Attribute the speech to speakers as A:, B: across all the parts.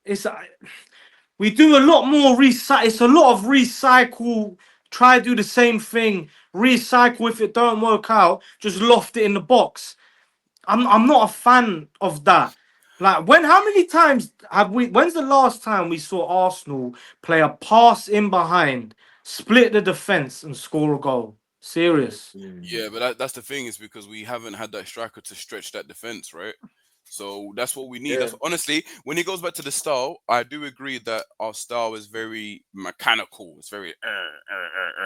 A: it's we do a lot more recycle. It's a lot of recycle. Try to do the same thing. Recycle. If it don't work out, just loft it in the box. I'm not a fan of that. Like how many times have we? When's the last time we saw Arsenal play a pass in behind, split the defense, and score a goal? Serious.
B: Yeah, but that's the thing is because we haven't had that striker to stretch that defense, right? So that's what we need.
C: Yeah.
B: That's honestly, when it goes back to the style, I do agree that our style is very mechanical. It's very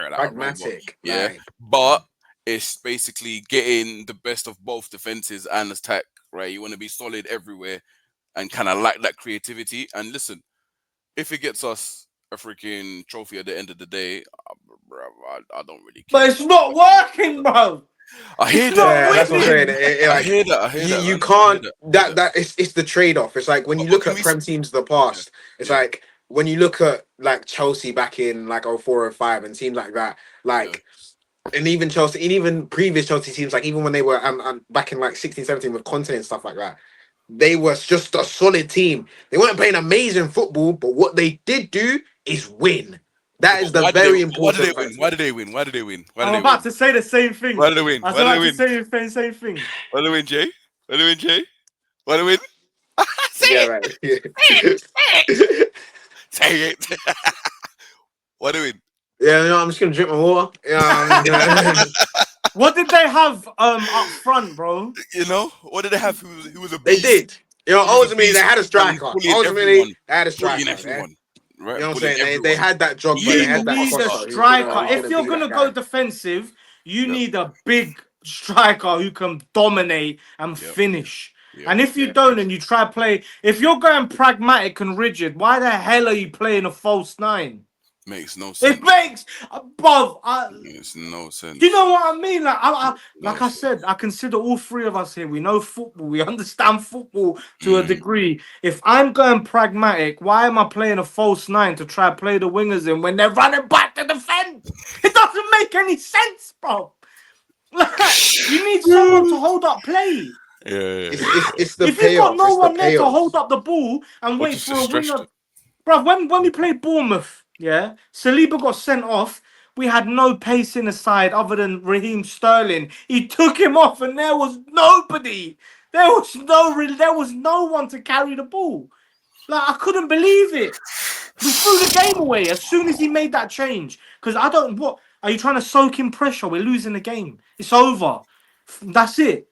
B: like a robot.
C: Pragmatic.
B: Yeah,
C: Like,
B: but it's basically getting the best of both defenses and attack. Right, you want to be solid everywhere and kind of lack that creativity. And listen, if it gets us a freaking trophy at the end of the day, bro, I don't really care.
A: But it's not working, bro.
B: I hear
A: It's
B: that.
A: not
C: yeah, that's what I'm saying.
A: winning.
C: Like,
B: I hear that. I hear that.
C: you
B: Man. I hear
C: can't
B: that. I hear that.
C: it's the trade-off. It's like when you
B: But
C: look
B: can
C: at
B: we?
C: Prem teams of the
B: Yeah.
C: past, it's
B: Yeah.
C: like when you look at like Chelsea back in like 04 or 05 and teams like that,
B: Yeah.
C: like and even Chelsea and even previous Chelsea teams, like even when they were back in like 16, 17 with Conte and stuff like that, they were just a solid team. They weren't playing amazing football, but what they did do is win. That
B: But
C: is the very
B: why did they
C: important
B: win?
C: factor.
B: Why did they win? Why did they win? Why did
A: I'm
B: they win?
A: about to say the same thing.
B: Why did they win?
A: I was
B: Why did they
A: about to
B: win?
A: say the same thing.
B: Why did they win, Jay? Why did they win, Jay? Why did they win? Say
C: Yeah,
B: it.
C: right.
B: Say it. Say it. Say it. Why did they win?
C: Yeah, no, I'm just gonna drink my water. Yeah,
A: What did they have up front, bro?
B: You know what did they have? Who was a
C: they
B: beast?
C: did. You know,
B: Who was a
C: ultimately they
B: beast?
C: had a
B: And
C: striker.
B: bullying
C: Ultimately,
B: everyone.
C: they had a
B: Bullying
C: striker. Yeah?
B: everyone. Right?
C: You know what I'm
B: Bullying
C: saying? They
B: everyone.
C: had that job, but they
A: You
C: had that
A: need a
B: Costa.
C: Costa who's gonna
A: striker.
C: who's
A: If
C: gonna
A: you're
C: be
A: gonna
C: that
A: go
C: guy.
A: defensive, you
B: Yep.
A: need a big striker who can dominate and
B: Yep.
A: finish.
B: Yep.
A: And if you
C: Yeah.
A: don't and you try to play, if you're going pragmatic and rigid, why the hell are you playing a false nine?
B: Makes no
A: It
B: sense.
A: makes, bro.
B: Makes no
A: Do you
B: sense.
A: know what I mean?
B: No
A: Like I
B: sense.
A: said, I consider all three of us here. We know football. We understand football to a
B: Mm.
A: degree. If I'm going pragmatic, why am I playing a false nine to try to play the wingers in when they're running back to defend? It doesn't make any sense, bro. Like, you need someone to hold up play.
B: Yeah.
C: It's the
A: If you've got
C: payoff.
A: no
C: It's the
A: one there to
C: payoff.
A: hold up the ball and
B: Or
A: wait
B: just to
A: for a
B: stretch
A: winger,
B: it.
A: bro, when we played Bournemouth, yeah, Saliba got sent off. We had no pace in the side other than Raheem Sterling. He took him off, and there was nobody. There was no one to carry the ball. Like I couldn't believe it. We threw the game away as soon as he made that change. Because I don't. What are you trying to soak in pressure? We're losing the game. It's over. That's it.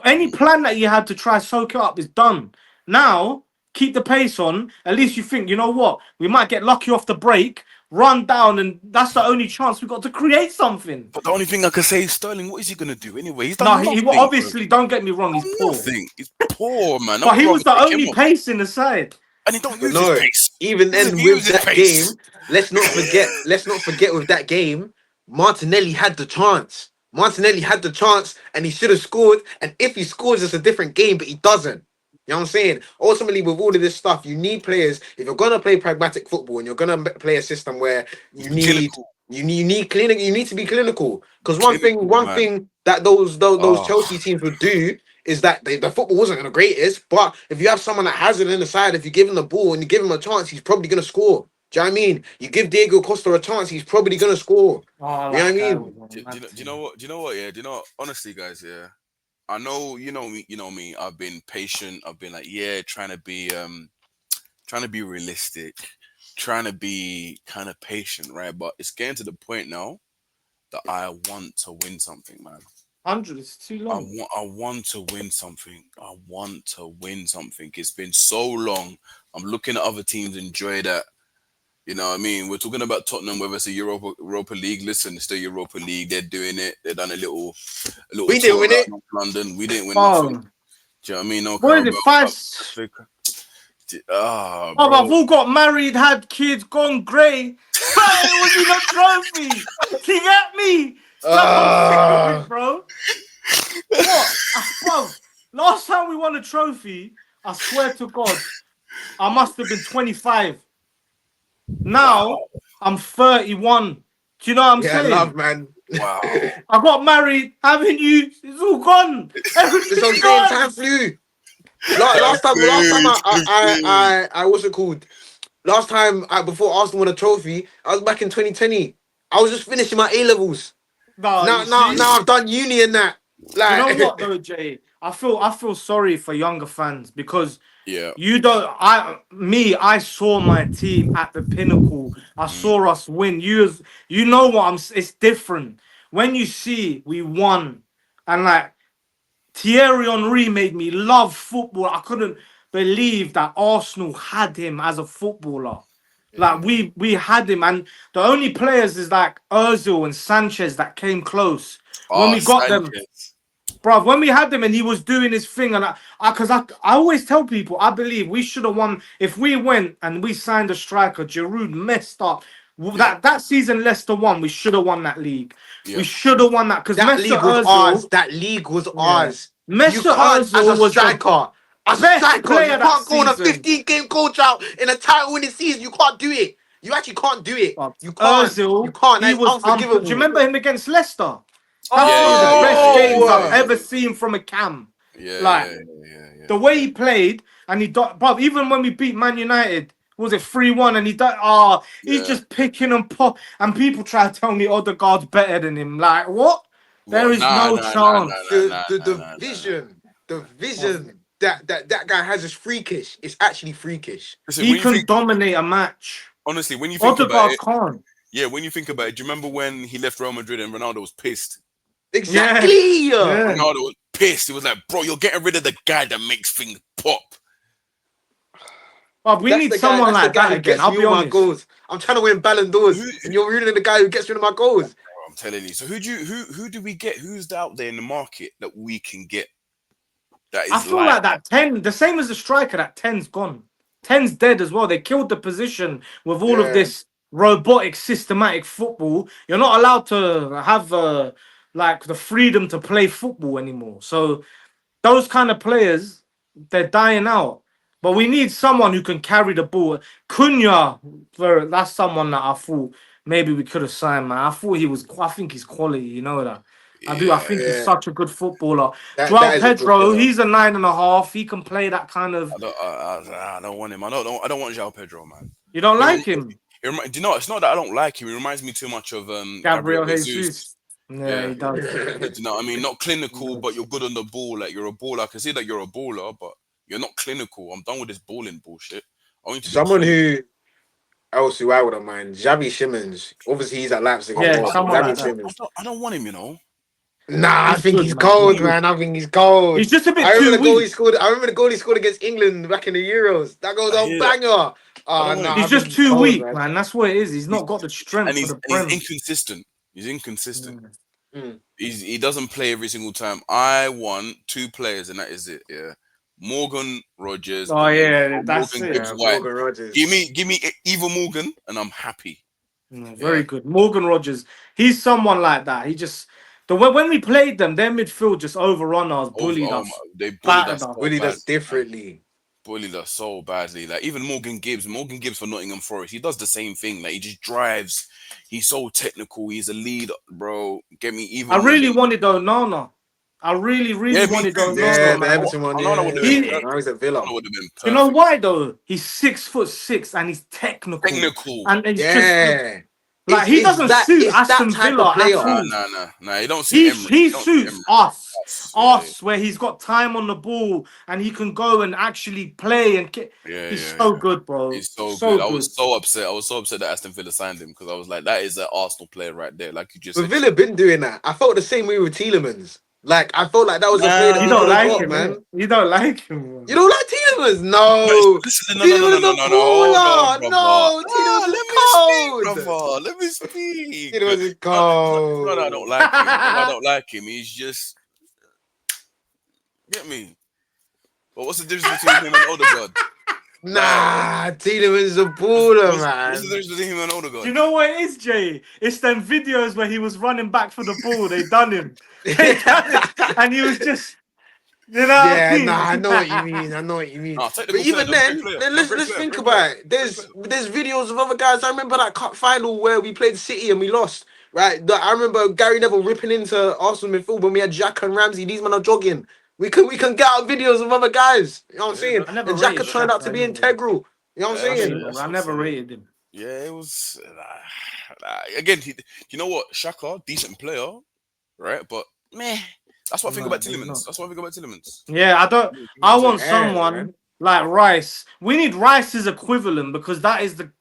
A: Any plan that you had to try soak it up is done. Now keep the pace on. At least you think, you know what? We might get lucky off the break, run down, and that's the only chance we got to create something.
B: But the only thing I can say is Sterling, what is he gonna do anyway? He's
A: No,
B: done
A: he
B: nothing, bro.
A: obviously, don't get me wrong, he's
B: Done
A: poor,
B: nothing. He's poor, man. Don't
A: but
B: get me
A: he
B: wrong.
A: was the
B: Pick him
A: only
B: up.
A: pace in the side.
B: And he don't
C: But
B: use his
C: no,
B: pace.
C: even
B: He doesn't
C: then
B: use
C: with
B: his
C: that
B: pace.
C: game, let's not forget with that game, Martinelli had the chance. Martinelli had the chance and he should have scored. And if he scores, it's a different game, but he doesn't. You know what I'm saying? Ultimately, with all of this stuff, you need players. If you're gonna play pragmatic football and you're gonna play a system where
B: He's
C: you
B: been
C: need
B: clinical.
C: you need clinic, you need to be clinical. Because one thing,
B: Clinical,
C: one
B: man.
C: thing that those
B: Oh,
C: Chelsea teams would do is that the football wasn't the greatest, but if you have someone that has it in the side, if you give him the ball and you give him a chance, he's probably gonna score. Do you know what I mean? You give Diego Costa a chance, he's probably gonna score.
A: Oh,
C: You know what I
A: that guy
C: mean?
A: was on
B: do, do, you
A: mad
B: know, do you know
A: team.
B: what? Do you know what? Yeah. Do you know? Honestly, guys. Yeah. I know. You know me. You know me. I've been patient. I've been like, yeah, trying to be realistic, trying to be kind of patient, right? But it's getting to the point now that I want to win something, man.
A: 100 is too long.
B: I want to win something. I want to win something. It's been so long. I'm looking at other teams enjoy that. You know what I mean? We're talking about Tottenham, whether it's a Europa League. Listen, it's the Europa League. They're doing it. They've done a little
C: We didn't
B: tour
C: win
B: around
C: it.
B: North London. We didn't win nothing.
A: Oh,
B: Do you know what I mean? No
A: what is it?
B: Carabao
A: Five.
B: Cup. Africa. Ah,
A: Oh,
B: bro.
A: I've all got married, had kids, gone grey. But it wasn't a trophy. You get me? Like, I'm sick of it,
C: Uh,
A: bro. What? Bro, last time we won a trophy, I swear to God, I must have been 25. Now,
B: Wow.
A: I'm 31. Do you know what I'm
C: yeah, love,
A: saying?
C: man.
B: Wow.
A: I got married, haven't you? It's all gone.
C: That's what I'm
A: Everything's
C: saying. Time
A: gone.
C: flew. Last time
B: Food.
C: what's it called? Last time before Arsenal won a trophy, I was back in 2020. I was just finishing my A levels.
A: No, you see,
C: Now I've done uni and that.
A: you know
C: Like,
A: what though, Jay? I feel sorry for younger fans because
B: Yeah.
A: you don't. I saw my team at the pinnacle. I
B: Mm,
A: saw us win. You know what It's different when you see we won, and like Thierry Henry made me love football. I couldn't believe that Arsenal had him as a footballer.
B: yeah.
A: Like we had him, and the only players is like Özil and Sanchez that came close when
B: Oh,
A: we got them.
B: Sanchez.
A: Bro, when we had them and he was doing his thing, and I always tell people, I believe we should have won if we went and we signed a striker. Giroud messed up.
B: Yeah.
A: That season Leicester won. We should have won that league. We
B: Yeah.
A: should have won that because
C: that
A: Mesut
C: league was ours.
A: Özil,
C: That league was
A: yeah,
C: ours. You
A: Mesut
C: can't, as a
A: Özil was the
C: striker,
A: best
C: you
A: player that
C: can't go on a
A: season.
C: 15-game coach out in a title winning season. You can't do it. You actually can't do it.
A: But
C: You can't. You
A: Özil,
C: can't.
A: he
C: That's
A: was do you
C: unforgivable.
A: remember him against Leicester? That's
B: Yeah.
A: one of the
B: Yeah. Yeah.
A: best
B: Yeah.
A: games I've
B: Yeah.
C: Oh,
A: ever seen from a cam.
B: Yeah.
A: Like
B: Yeah. Yeah. Yeah.
A: the way he played, and but even when we beat Man United, was it 3-1? And he's
B: Yeah.
A: just picking and pop, and people try to tell me Odegaard's better than him. Like what? There
B: What?
A: is
B: Nah.
A: no
B: Nah. Nah. Nah.
A: chance.
B: Nah. Nah. Nah.
C: the
B: Nah. Nah. Nah.
C: vision, the
A: Of-
C: vision that guy has is freakish. It's actually freakish.
B: Listen,
A: He
B: when you
A: can
B: think
A: dominate a match.
B: honestly, when you think about
A: Odegaard
B: it,
A: can't.
B: yeah, when you think about it, do you remember when he left Real Madrid and Ronaldo was pissed?
A: Yeah,
C: Exactly.
A: yeah.
B: Ronaldo was pissed. He was like, "Bro, you're getting rid of the guy that makes things pop."
A: But we
C: That's
A: need
C: the guy.
A: someone
C: That's the
A: like
C: guy
A: that
C: who
A: again.
C: gets
A: I'll
C: me
A: be
C: all my
A: honest.
C: goals. I'm trying to win Ballon d'Ors,
B: Who,
C: and you're ruining the guy who gets rid of my goals.
B: I'm telling you. So who do we get? Who's out there in the market that we can get that
A: I
B: is
A: feel
B: like
A: like that 10, the same as the striker, that 10's gone. 10's dead as well. They killed the position with all of
C: Yeah.
A: this robotic, systematic football. You're not allowed to have like the freedom to play football anymore. So those kind of players, they're dying out. But we need someone who can carry the ball. Cunha, that's someone that I thought maybe we could have signed, man. I think he's quality, you know that. I do. I
B: yeah.
A: think he's
C: Yeah.
A: such a good footballer.
C: That
A: Joao
C: is a good
A: Pedro,
C: player.
A: he's a 9.5. He can play that kind of.
B: I don't want him. I don't want João Pedro, man.
A: You don't
B: It,
A: like
B: rem-
A: him,
B: do you know? It's not that I don't like him. He reminds me too much of Gabriel
A: Gabriel
B: Jesus.
A: Jesus. Yeah,
B: Yeah.
A: he does.
B: Do you know what I mean? Not
A: He
B: clinical, but
A: does.
B: you're good on the ball. Like you're a baller. I can see that you're a baller, but you're not clinical. I'm done with this balling bullshit. I want you to be
C: Someone
B: clinical.
C: who else who I wouldn't mind, Xavi Simmons. Obviously, he's at Leipzig as
A: Yeah,
C: well. But
A: someone
C: Xavi
A: like that.
C: Simmons.
B: I don't want him. You know.
C: Nah, I
A: He's
C: think
A: good,
C: he's
A: man. He's
C: cold,
A: good.
C: man. I think he's cold.
A: He's just a bit
C: I remember
A: too
C: the goal he
A: weak.
C: scored. I remember the goal he scored against England back in the Euros. That goes
B: I
C: a
B: hear that.
C: banger.
B: I
C: Oh
B: don't
C: no,
B: want him.
C: I
A: He's
C: think
A: just
C: he's
A: too
C: cold,
A: weak,
C: man.
A: man. That's what it is. He's
B: He's,
A: not got the strength for the
B: and he's
A: prem.
B: inconsistent. He's inconsistent.
A: Mm.
C: Mm.
B: He doesn't play every single time. I want two players, and that is it. Yeah, Morgan Rogers
A: Oh yeah,
B: or
A: that's
B: Morgan
A: it.
B: Gibbs
C: Yeah,
B: White.
C: Morgan Rogers.
B: Give me either Morgan, and I'm happy.
A: Very
B: Yeah.
A: good. Morgan Rogers. He's someone like that. He just the way when we played them, their midfield just overrun us, bullied us,
B: They bullied
A: battered
B: us
A: us.
B: so
C: Bullied
B: badly,
C: us
B: man.
C: differently.
B: Bullied us so badly. Like even Morgan Gibbs for Nottingham Forest, he does the same thing. Like he just drives. He's so technical. He's a leader, bro. Get me
A: I
B: even
A: really
B: Morgan.
A: wanted Onana. I really
B: Yeah, me
A: wanted
B: too.
C: Yeah,
A: Onana,
C: the
A: man.
C: Everton one.
B: I know that
C: Yeah,
B: would have been
C: yeah.
A: He,
B: perfect.
C: Now he's at
B: I
C: Villa.
B: know would have been
A: you know
B: perfect.
A: why though? He's 6'6" and he's technical,
B: Technical.
A: and he's just
C: Yeah,
A: like he doesn't suit
C: it's that
A: Aston
C: type of
A: Villa at
C: player.
A: all.
B: Nah. You don't see Emery.
A: He
B: You don't see
A: suits
B: Emery. Yeah,
A: us where he's got time on the ball and he can go and actually play and he's
B: yeah.
A: so good, bro.
B: He's so good.
A: So
B: I
A: good.
B: was so upset. I was so upset that Aston Villa signed him because I was like, that is an Arsenal player right there. Like you just
C: But
B: said.
C: Villa been doing that. I felt the same way with Tielemans. Like I felt like that was a player that
A: You
C: we
A: don't
C: could have
B: Nah.
A: like
C: got,
A: him, innit?
C: man.
A: You don't like him.
C: You don't like Tielemans?
B: No,
C: No.
B: listen,
C: Tielemans is a
B: no. Hold on,
C: baller.
B: brother.
C: No, Tielemans is
B: Let me speak,
C: cold.
B: brother. Let me speak.
C: Tielemans is
B: It's not that I don't
C: cold.
B: like him. It's not that I don't like him. He's just get me. But what's the difference between him and Odegaard?
C: Nah, Tielemans is a baller,
B: What's the
C: man.
B: difference between him and
A: Do
B: Odegaard?
A: you know what it is, Jay? It's them videos where he was running back for the ball. They done him. They done it. And he was just, you know what I
C: Yeah,
A: mean?
C: nah, I know what you mean. I know what you mean.
B: Nah,
C: But
B: technical player,
C: even
B: though. Great
C: then,
B: player.
C: let's think about it. There's videos of other guys. I remember that cup final where we played City and we lost. Right, I remember Gary Neville ripping into Arsenal midfield when we had Jack and Ramsey. These men are jogging. We can get out videos of other guys. You know what I'm
B: Yeah,
C: saying?
A: I never
C: And Xhaka
A: rated
C: turned out
A: Shaka
C: to be
A: anyway.
C: integral. You know what I'm
B: yeah,
C: saying?
A: Anyway,
B: that's
A: I
B: what I'm
A: never
B: saying.
A: rated him.
B: Yeah, it was. Again, you know what? Shaka, decent player, right? But meh. That's what I think
A: No,
B: about
A: he's
B: Tillemans.
A: not.
B: That's what I think about Tillemans.
A: Yeah, I don't.
B: Give me
A: I
B: a
A: want
B: Tillemans.
C: Yeah,
A: someone
C: man.
A: like Rice. We need Rice's equivalent because that is the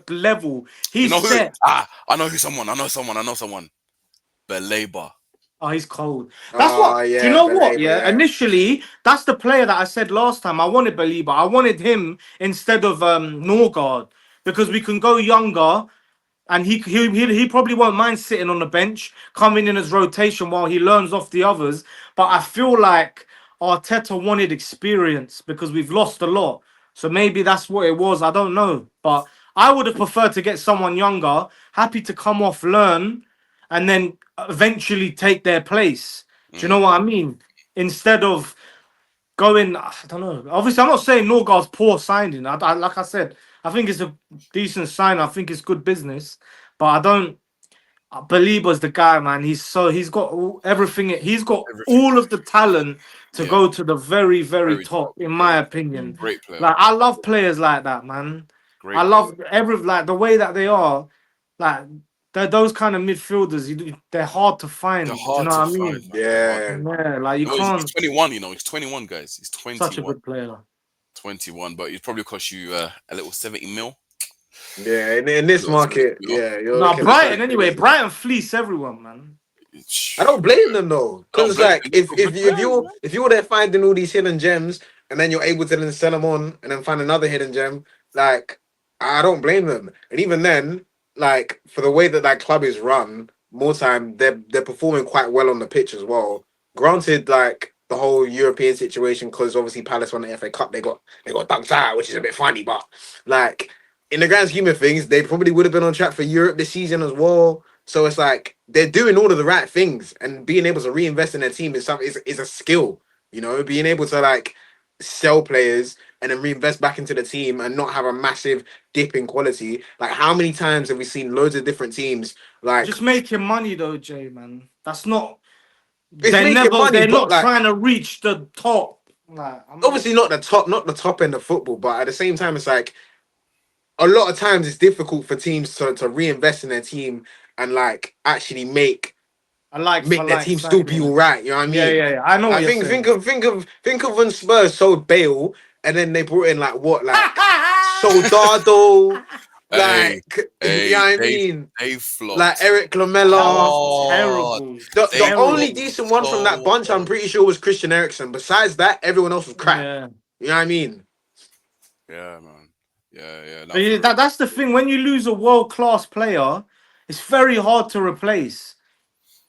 A: level
B: You
A: he's
B: know who?
A: set.
B: I know who someone. I know someone. I know someone. Belabor.
A: Oh, he's cold. That's
C: Oh
A: what. Do you
C: yeah,
A: know what?
C: Belabor,
A: Yeah,
C: yeah.
A: initially, that's the player that I said last time. I wanted Belieber. I wanted him instead of Norgard because we can go younger and he probably won't mind sitting on the bench, coming in as rotation while he learns off the others. But I feel like Arteta wanted experience because we've lost a lot. So maybe that's what it was. I don't know, but I would have preferred to get someone younger, happy to come off, learn, and then eventually take their place. Do you know what I
B: Mm.
A: mean? Instead of going, I don't know. Obviously, I'm not saying Norgard's poor signing. Like I said, I think it's a decent sign. I think it's good business, but I don't. Baliba's the guy, man. He's got everything. He's got
B: Everything.
A: all of the talent to
B: Yeah.
A: go to the very, very
B: Very
A: top,
B: true.
A: in my
B: Very
A: opinion.
B: great player.
A: Like I love players like that, man. I
B: Great player.
A: love every like the way that they are. Like those kind of midfielders. They're hard to
B: They're
A: find. Do you
B: hard
A: know
B: to
A: what I
B: find,
A: mean?
B: man. They're hard to
C: Yeah.
B: find.
A: Yeah, like you
B: No, he's
A: can't.
B: 21. You know, he's 21, guys. He's
A: Such a
B: 21.
A: good player.
B: 21, but it probably cost you a little 70 mil.
C: Yeah, in this
B: Little 70
C: market,
B: mil.
C: yeah, you're
A: Now
C: looking at
A: Brighton,
C: something
A: anyway.
C: crazy.
A: Brighton fleece everyone, man.
C: I don't blame them though,
B: Don't
C: because
B: blame
C: like
B: them. They've got good players, man.
C: if you're there finding all these hidden gems and then you're able to then sell them on and then find another hidden gem, like I don't blame them. And even then, like for the way that that club is run, more time they're performing quite well on the pitch as well. Granted, like the whole European situation, because obviously Palace won the FA Cup, they got dunked out, which is a bit funny, but like in the grand scheme of things, they probably would have been on track for Europe this season as well. So it's like they're doing all of the right things and being able to reinvest in their team is something is a skill, you know, being able to like sell players and then reinvest back into the team and not have a massive dip in quality. Like how many times have we seen loads of different teams like
A: Just making money though, Jay, man. That's not.
C: it's making money,
A: They're
C: but
A: not
C: like
A: trying to reach the top. Like I'm not.
C: obviously not the top end of football, but at the same time it's like a lot of times it's difficult for teams to reinvest in their team and like actually
A: I like for
C: make their
A: like
C: team still be
A: signing.
C: all right. You know what I
A: Yeah,
C: mean?
A: yeah, yeah. I know what
C: I
A: you're
C: think
A: saying.
C: think of when Spurs sold Bale and then they brought in like what like Soldado,
B: Hey,
C: like you know
B: hey,
C: what I mean?
B: they
C: Like
B: flopped
C: Eric
A: That
C: Lamela.
A: was
B: hard.
A: terrible.
C: The
B: They
C: only
B: flopped
A: Terrible.
C: decent one from that
B: so
C: bunch, I'm
B: hard.
C: pretty sure, was Christian Eriksen. Besides that, everyone else was crap.
A: Yeah.
C: You know what I mean?
B: Yeah, man. Yeah,
A: But
B: not
A: yeah,
B: for real.
A: that's the thing. When you lose a world class player, it's very hard to replace.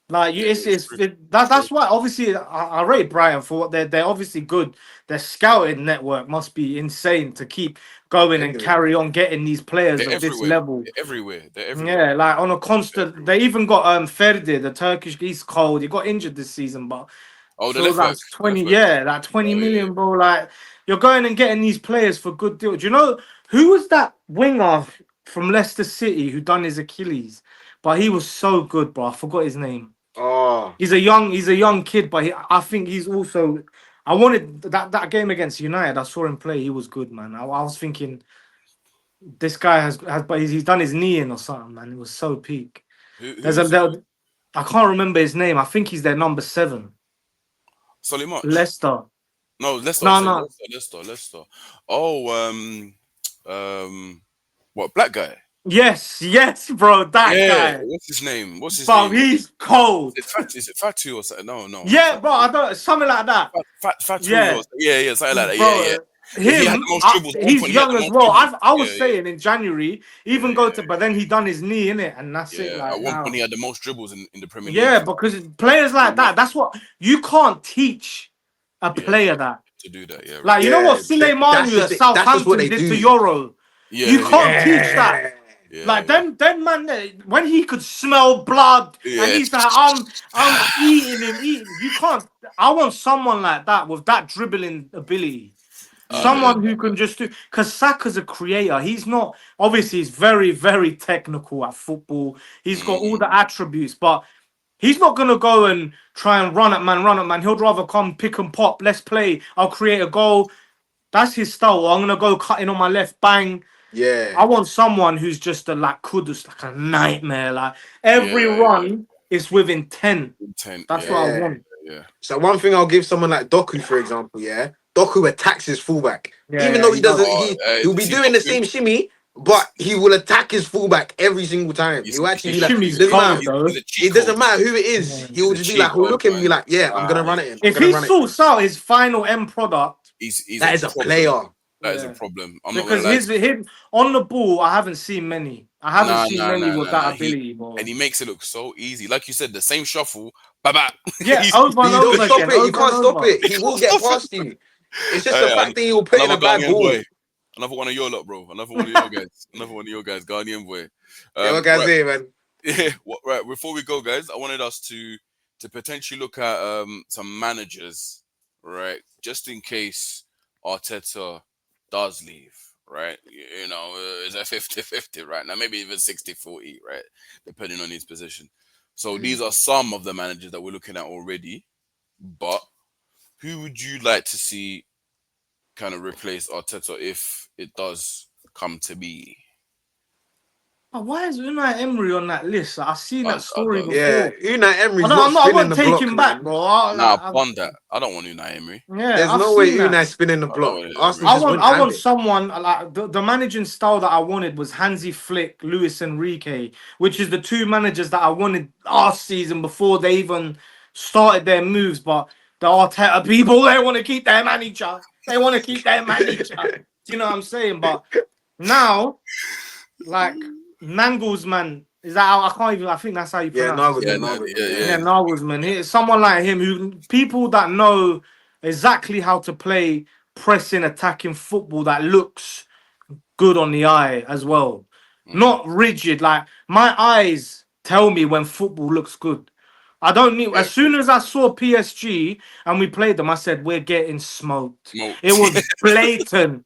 A: Like you,
B: Yeah, it's true. It's very
A: that's why obviously I rate Brighton for what they're obviously good. Their scouting network must be insane to keep going and
C: Genuinely.
A: carry on getting these players
B: They're
A: of this
B: everywhere.
A: level.
B: They're everywhere. They're everywhere.
A: Yeah, like on a
B: They're
A: constant.
B: everywhere.
A: They even got Ferdi, the Turkish. He's cold. He got injured this season, but
B: Oh, the
A: feels
B: left
A: like
B: back.
A: it's
B: The
A: 20.
B: left back.
A: Yeah, like 20
B: Oh yeah.
A: million, bro. Like you're going and getting these players for good deal. Do you know who was that winger from Leicester City who done his Achilles? But he was so good, bro. I forgot his name.
C: Oh,
A: He's a young kid, but I think he's also. I wanted that game against United. I saw him play. He was good, man. I was thinking this guy but he's done his knee in or something, man. It was so peak.
B: Who
A: There's
B: was
A: I can't remember his name. I think he's their number 7.
B: Solly March?
A: Leicester.
B: No, Leicester. I
A: No,
B: said
A: no.
B: Leicester. Oh, what black guy?
A: Yes, yes, bro. That
B: Yeah.
A: guy.
B: What's his name? What's his
A: Bro,
B: name?
A: he's cold.
B: Is it Fatu or something? No, not
A: Yeah,
B: Fatu.
A: bro. I don't something like that.
B: Fatu
A: Yeah,
B: or yeah, something like that. Yeah.
A: bro.
B: Yeah, he had the most dribbles. At one
A: He's
B: point, he had
A: young
B: the
A: as
B: most
A: well.
B: dribbles.
A: I was
B: Yeah.
A: saying in January,
B: Yeah,
A: even go to, but then he done his knee in it, and that's it.
B: yeah.
A: Like
B: At one point,
A: now,
B: he had the most dribbles in the Premier League.
A: yeah, because players like that. That's what you can't teach a
B: Yeah,
A: player that.
B: to do that. Yeah,
A: Like
B: right.
A: you know what
C: yeah. That's
A: Suleimanu
C: just
A: at
C: it. That's just what
A: Southampton
C: they
A: did to
C: do.
A: Euro. You
B: Yeah,
A: can't teach that.
C: Yeah.
A: Like
B: yeah,
A: them man, when he could smell blood and
B: yeah.
A: he's like, I'm eating. You can't. I want someone like that with that dribbling ability.
B: I hear
A: Someone
B: you.
A: who can just do. Because Saka's a creator. He's not. Obviously, he's very, very technical at football. He's got all
B: Mm,
A: the attributes, but He's not gonna go and try and run at man. He'll rather come pick and pop. Let's play. I'll create a goal. That's his style. I'm gonna go cutting on my left, bang.
C: Yeah,
A: I want someone who's just a like kudus, like a nightmare. Like
B: Yeah,
A: every
B: yeah.
A: run is with intent.
B: Intent.
A: That's what I
B: Yeah,
C: yeah.
A: want.
B: yeah.
C: So one thing I'll give someone like Doku, for example, yeah, Doku attacks his fullback,
A: Yeah,
C: even
A: yeah,
C: though
A: he
C: he
A: does.
C: doesn't.
B: Oh,
C: He'll be
B: see,
C: doing the
B: Doku,
C: same shimmy, but he will attack his fullback every single time. He'll
B: you
C: actually
B: see,
C: be like,
B: Doku,
A: Shimmy's
C: it doesn't matter.
A: cold though.
B: he's a cheat
C: It doesn't
B: code.
C: matter who it is.
A: Yeah.
C: He
B: He's
C: will
B: a
C: just be
B: cheat
C: like, he'll
B: code,
C: look at me
B: man.
C: like, yeah, I'm gonna
B: Nah,
C: run it in. I'm
A: If
C: gonna
A: he
C: run it in.
A: sorts out his final end product,
B: he's a
C: That is a
B: problem.
C: player.
B: That is a
A: yeah.
B: problem. I'm not gonna
A: Because
B: lie to you.
A: him on the ball, I haven't seen many. I haven't
B: Nah,
A: seen
B: nah,
A: many
B: nah,
A: with
B: nah, nah.
A: that ability,
B: And
A: bro.
B: he makes it look so easy. Like you said, the same shuffle, baba.
A: Yeah,
B: He's
A: over
C: But
A: and
C: you don't
A: over
C: stop
A: again,
C: it. You
A: over and
C: can't stop
A: over.
C: it. He will get
B: stop it.
C: past you. It's just the fact that he will put in
B: Another
C: a bad
B: Ghanaian
C: ball.
B: boy. Another one of your lot, bro. Another one of your guys. Another one of your guys. Ghanaian boy.
C: Yeah, what can I
B: Right.
C: say, man?
B: Yeah. Right. Before we go, guys, I wanted us to potentially look at some managers, right? Just in case Arteta does leave, right? You know, it's a 50-50 right now, maybe even 60-40, right? Depending on his position. So
C: Mm.
B: these are some of the managers that we're looking at already. But who would you like to see kind of replace Arteta if it does come to be?
A: But why is Unai Emery on that list? I've seen
B: I,
A: that
B: I
A: story
B: don't.
C: Yeah,
A: before.
C: Unai
A: I
C: Emery's
A: don't,
C: not
A: I'm not. I
C: spinning
A: won't
C: the
A: take
C: block,
A: him back,
C: man.
A: bro.
B: Nah, pun that. I don't want Unai Emery.
A: Yeah,
C: There's
A: I've
C: no way
A: seen that.
C: Unai spinning the
B: I don't
C: block.
B: want
C: Arsenal
B: Emery.
C: just wouldn't
A: I
C: have
A: want
C: it.
A: someone like the managing style that I wanted was Hansi Flick, Luis Enrique, which is the two managers that I wanted last season before they even started their moves. But the Arteta people, they want to keep their manager. They want to keep their manager. Do you know what I'm saying? But now, like Nangelsmann, is that how I can't even? I think that's how you
C: Yeah,
A: pronounce his
B: Yeah,
C: Nagelsmann,
A: name.
B: no,
C: Nagelsmann,
B: yeah,
C: yeah.
A: Yeah,
B: yeah.
A: Nagelsmann. Someone like him who people that know exactly how to play pressing, attacking football that looks good on the eye as well.
B: Mm,
A: Not rigid. Like my eyes tell me when football looks good. I don't need.
B: yeah.
A: As soon as I saw PSG and we played them, I said we're getting smoked. It
B: Smoked.
A: was blatant.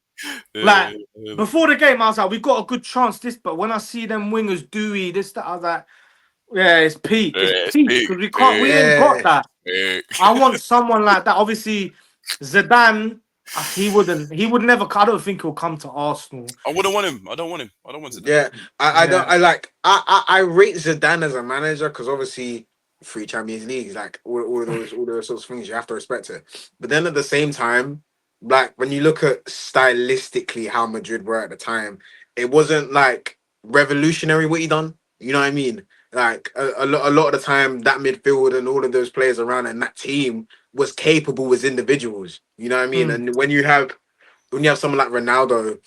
B: Yeah,
A: Like
B: yeah,
A: before the game, I was like, we got a good chance. This, but when I see them wingers, Dewey, this, that, I was like, yeah, it's peak. It's
B: it's
A: peak
B: big.
A: because we can't. We
B: Yeah,
A: ain't got
C: Yeah.
A: that.
B: yeah.
A: I want someone like that. Obviously, Zidane, he wouldn't. He would never. I don't think he'll come to Arsenal.
B: I wouldn't want him. I don't want him. I don't want Zidane.
C: Yeah, I don't
A: Yeah.
C: I like I rate Zidane as a manager because obviously 3 Champions Leagues, like all those sorts of things, you have to respect it. But then at the same time, like when you look at stylistically how Madrid were at the time, it wasn't like revolutionary what he done. You know what I mean? Like a lot of the time, that midfield and all of those players around and that team was capable as individuals. You know what I mean?
A: Mm.
C: And when you have someone like Ronaldo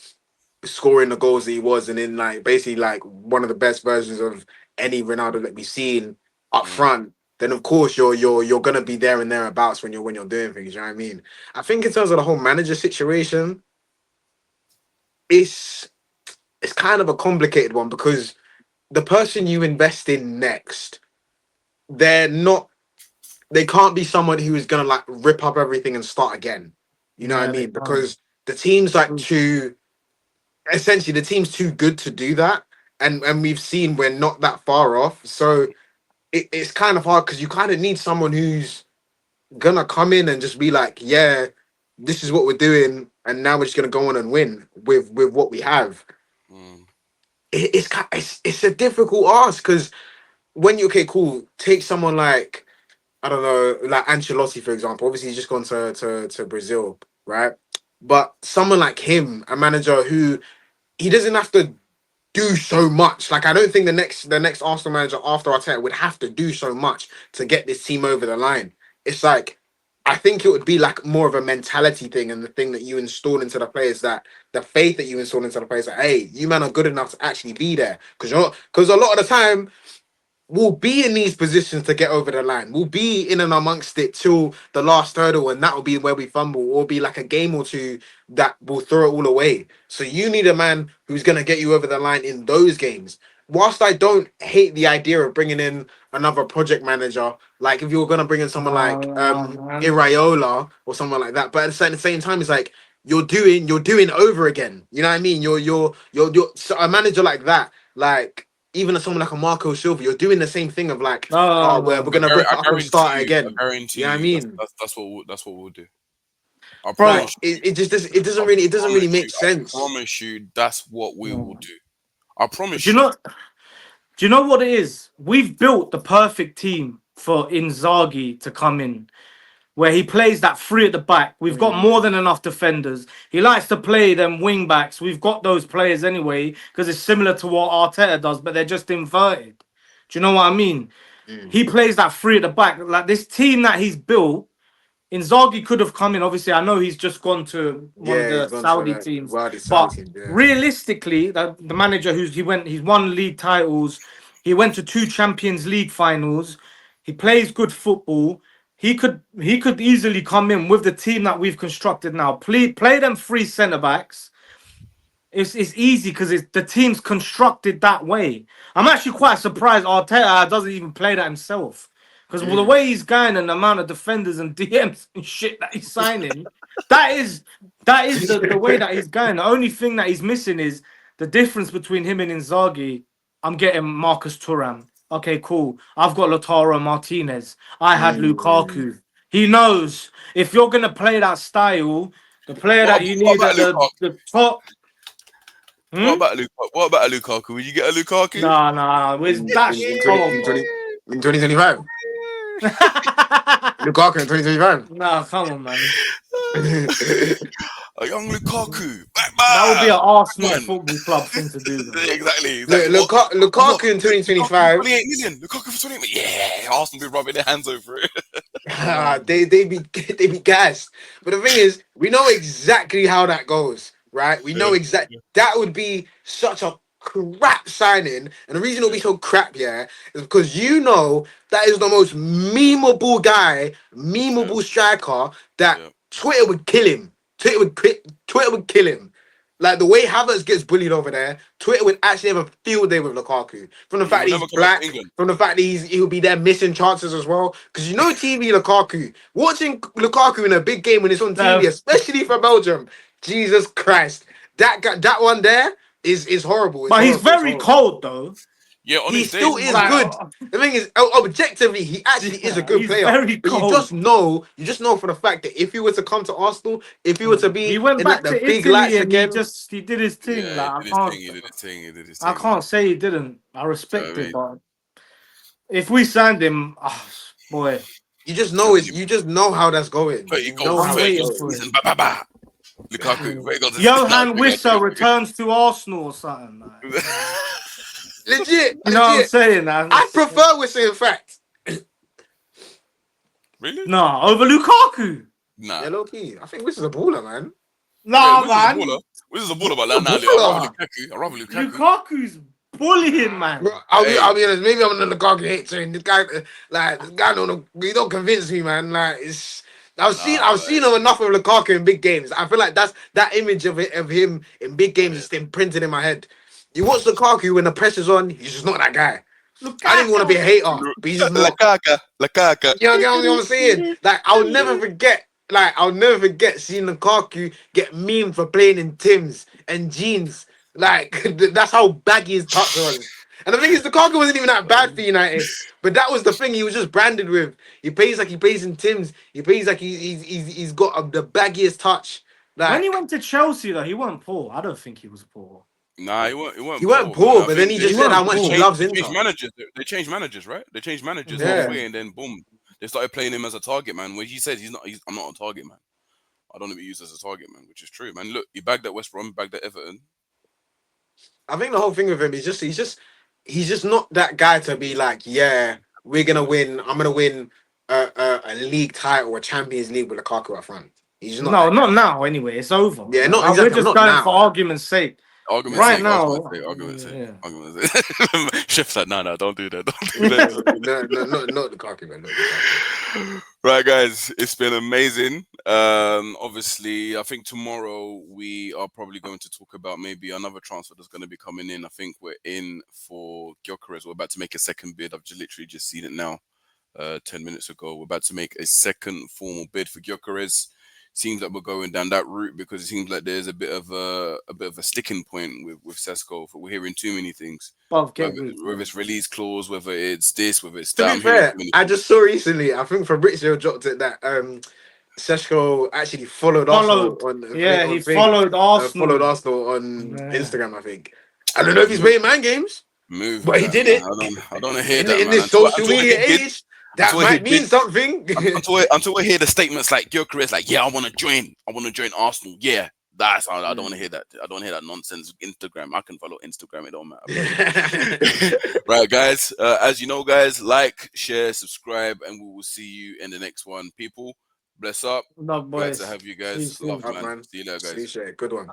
C: scoring the goals that he was, and in like basically like one of the best versions of any Ronaldo that we've seen up
B: Mm,
C: front, then of course you're gonna be there and thereabouts when you're doing things. You know what I mean? I think in terms of the whole manager situation, it's it's kind of a complicated one because the person you invest in next, they're not they can't be someone who is gonna like rip up everything and start again. You know what I
A: Yeah, they
C: mean?
A: can't.
C: Because the team's like
A: True.
C: too essentially the team's too good to do that, and we've seen we're not that far off. So it's kind of hard because you kind of need someone who's gonna come in and just be like, yeah, this is what we're doing, and now we're just gonna go on and win with what we have.
B: mm,
C: It's a difficult ask because when you okay, cool, take someone like I don't know, like Ancelotti for example. Obviously, he's just gone to Brazil, right? But someone like him, a manager who he doesn't have to do so much. Like I don't think the next Arsenal manager after Arteta would have to do so much to get this team over the line. It's like I think it would be like more of a mentality thing and the thing that you install into the players that the faith that you install into the players that hey, you man are good enough to actually be there because a lot of the time we'll be in these positions to get over the line. We'll be in and amongst it till the last hurdle, and that will be where we fumble, or be like a game or two that will throw it all away. So you need a man who's gonna get you over the line in those games. Whilst I don't hate the idea of bringing in another project manager, like if you were gonna bring in someone like
A: Man.
C: Iraola or someone like that, but at the same time, it's like you're doing over again. You know what I mean? You're so a manager like that, like even someone like a Marco Silva, you're doing the same thing of like,
A: No,
C: oh,
A: no,
C: we're
A: no.
C: gonna rip
B: I
C: it up and
B: guarantee
C: start
B: you.
C: again.
B: I guarantee
C: You know what I
B: you.
C: mean?
B: That's what we'll do. I
A: Bro,
B: promise.
C: It just does. It doesn't
B: I
C: really. It doesn't really
B: promise
C: make
B: you. I
C: sense.
B: promise you. That's what we will
A: no.
B: do. I
A: Do
B: promise
A: you
B: you.
A: know? Do you know what it is? We've built the perfect team for Inzaghi to come in, where he plays that three at the back. We've got more
C: Mm,
A: than enough defenders. He likes to play them wing backs. We've got those players anyway because it's similar to what Arteta does, but they're just inverted. Do you know what I mean?
C: mm.
A: He plays that three at the back. Like this team that he's built, Inzaghi could have come in. Obviously, I know he's just gone to one of
C: Yeah, he's
A: the
C: gone to
A: Saudi
C: that
A: teams,
C: Saudi Saudi
A: but
C: team. Yeah.
A: realistically, the manager he's won league titles. He went to two Champions League finals. He plays good football. He could easily come in with the team that we've constructed now. Play them three centre backs. It's easy because the team's constructed that way. I'm actually quite surprised Arteta doesn't even play that himself. Because the
C: Mm.
A: way he's going and the amount of defenders and DMs and shit that he's signing, that is the way that he's going. The only thing that he's missing is the difference between him and Inzaghi. I'm getting Marcus Thuram. Okay, cool. I've got Lautaro Martinez. I had
C: Mm.
A: Lukaku. He knows if you're gonna play that style, the player that you
B: What
A: need
B: about
A: at the,
B: Lukaku?
A: the top.
B: What
A: Hmm?
B: about Lukaku? What about a Lukaku? Would you get a Lukaku?
A: Nah, nah. Where's
C: In,
A: that?
C: in
A: Come
C: 20
A: on,
C: in 20
A: bro.
C: in 2025. Lukaku in 2025.
A: Nah, come on, man.
B: A young Lukaku,
A: That would be an Arsenal
B: Batman.
A: Football Club thing to do, though.
B: Exactly. What?
C: Lukaku in
B: Lukaku for
C: 2025.
B: 28 million. Lukaku for 28 million. Yeah, Arsenal be rubbing their hands over it.
C: They be gassed. But the thing is, we know exactly how that goes, right? We
B: Yeah,
C: know exact that would be such a crap signing, and the reason it'll
B: yeah,
C: be so crap, yeah, is because you know that is the most memeable guy,
B: yeah,
C: memeable striker that
B: yeah.
C: Twitter would kill him. Twitter would kill him. Like the way Havertz gets bullied over there, Twitter would actually have a field day with Lukaku. From the
B: He
C: fact
B: will
C: that
B: never
C: he's
B: come back to
C: black,
B: England.
C: from the fact that he'll be there missing chances as well. Because you know TV Lukaku, watching Lukaku in a big game when it's on TV,
A: No,
C: especially for Belgium, Jesus Christ, that guy, that one there is horrible. It's
A: but he's
C: horrible. It's
A: very
C: horrible.
A: cold, though.
B: Yeah, on
C: He
B: his day,
C: still
B: come
C: is
B: on,
A: Like,
B: man.
C: good. The thing is, objectively, he actually is a
A: yeah,
C: good
A: he's
C: player.
A: very
C: But
A: cold.
C: you just know for the fact that if he were to come to Arsenal, if he were to
A: He
C: be
A: went
C: in like
A: back
C: the
A: to
C: big
A: Italy
C: lights
A: and he
C: again,
A: just he did his thing.
B: Yeah, he
A: Like
B: did his thing. He did his thing. He did his
A: I
B: thing, man.
A: can't say he didn't. I
B: Do you know
A: respect
B: what I
A: it,
B: mean?
A: but if we signed him, boy,
B: And then he
C: you just know how that's going.
B: 30
C: You know
B: goals,
A: I'm
C: how
B: 30
C: it's
A: waiting
B: goals
C: going.
B: this
A: for
B: season.
A: him.
B: Ba, ba, ba. Lukaku, 30 goals this season.
A: Johan Wissa returns to Arsenal or something. Like,
C: Legit,
A: you know what I'm
C: legit.
A: saying? Man?
C: I prefer we're saying fact.
B: Really?
A: No, over Lukaku.
B: Nah.
C: Yeah, low key. I think this is a baller, man.
B: Yeah,
A: Nah,
B: Wiz is a
A: man.
B: baller. Wiz is a baller,
C: This
B: but
C: is a
B: I'd rather
C: baller.
B: Lukaku. I'd rather Lukaku.
A: Lukaku's bullying,
C: Bro,
A: man.
C: I'll
B: Hey,
C: be honest. Maybe I'm an Lukaku hate train. This guy he don't convince me, man. Like it's.
B: nah,
C: I've seen him enough of Lukaku in big games. I feel like that image of him in big games is imprinted in my head. You watch Lukaku when the pressure's on, he's just not that guy. I don't even want to be a
A: Lukaku.
C: hater, but he's just not.
B: Lukaku.
C: You know what I'm saying? Like I'll never forget. Like I'll never forget seeing Lukaku get memed for playing in Tims and jeans. Like that's how baggy his touch was. And the thing is, Lukaku wasn't even that bad for United, but that was the thing he was just branded with. He plays like he plays in Tims. He plays like he's got the baggiest touch.
A: When he
C: Like
A: went to Chelsea, though, he wasn't poor. I don't think he was poor.
B: Nah, he
C: he
B: weren't
C: weren't
B: poor, man.
C: poor,
B: I
C: but then
B: think
C: he
A: He
C: just said how
A: wasn't
C: much he
A: poor.
C: loves
B: they changed
C: Inter.
B: managers. They changed managers, right? They changed managers
A: Yeah.
C: Yeah.
B: halfway, and then boom, they started playing him as a target man. Where he said I'm not a target man. I don't want to be used as a target man, which is true, man. Look, he bagged at West Brom, bagged at Everton.
C: I think the whole thing with him is he's just not that guy to be like, yeah, we're gonna win. I'm gonna win a league title, a Champions League with Lukaku up front. He's just not
A: No,
C: that guy.
A: not now. Anyway, it's over.
C: Yeah, not
A: We're
C: exactly.
A: just
C: Not
A: going for
C: now.
A: argument's sake.
B: Argument's
A: Right
B: sake,
A: now,
B: argument's sake,
A: yeah.
B: argument's sake. Chef said, no, don't do that, don't do
C: Yeah,
B: that.
C: not Lukaku, man. Not Lukaku.
B: Right, guys, it's been amazing. Obviously, I think tomorrow we are probably going to talk about maybe another transfer that's going to be coming in. I think we're in for Gyökeres. We're about to make a second bid. I've literally just seen it now, 10 minutes ago. We're about to make a second formal bid for Gyökeres. seems like we're going down that route because it seems like there's a bit of a sticking point with Sesko. We're hearing too many things.
A: Bruv,
B: Whether,
A: get weak,
B: whether
A: man.
B: it's release clause, whether it's this, whether it's
C: To
B: that.
C: be
B: I'm hearing too
C: fair,
B: many
C: I
B: things.
C: just saw recently, I think Fabrizio dropped it that Seshko actually followed Arsenal
A: Followed.
C: on
A: Yeah, he
C: on thing,
A: followed
C: followed
A: Arsenal.
C: Arsenal on
A: Yeah.
C: Instagram, I think. I don't know if he's playing man games,
B: Move
C: but he
B: that,
C: did
B: man.
C: it.
B: I don't want to hear that,
C: In
B: man.
C: this social
B: Until I
C: media
B: hear bid,
C: age, that
B: until I hear
C: might mean
B: bid,
C: something.
B: until I hear the statements like Gyökeres, like, yeah, I want to join Arsenal. Yeah, that's I don't want to hear that. I don't want to hear that nonsense. Instagram, I can follow Instagram. It don't matter. But right, guys. As you know, guys, like, share, subscribe, and we will see you in the next one. People, bless up.
A: Love,
B: Glad to
A: boys.
B: have you
A: See you
B: guys.
A: soon.
B: Love,
C: Up,
B: man.
C: man.
B: See you later, guys.
C: Appreciate it. Good one.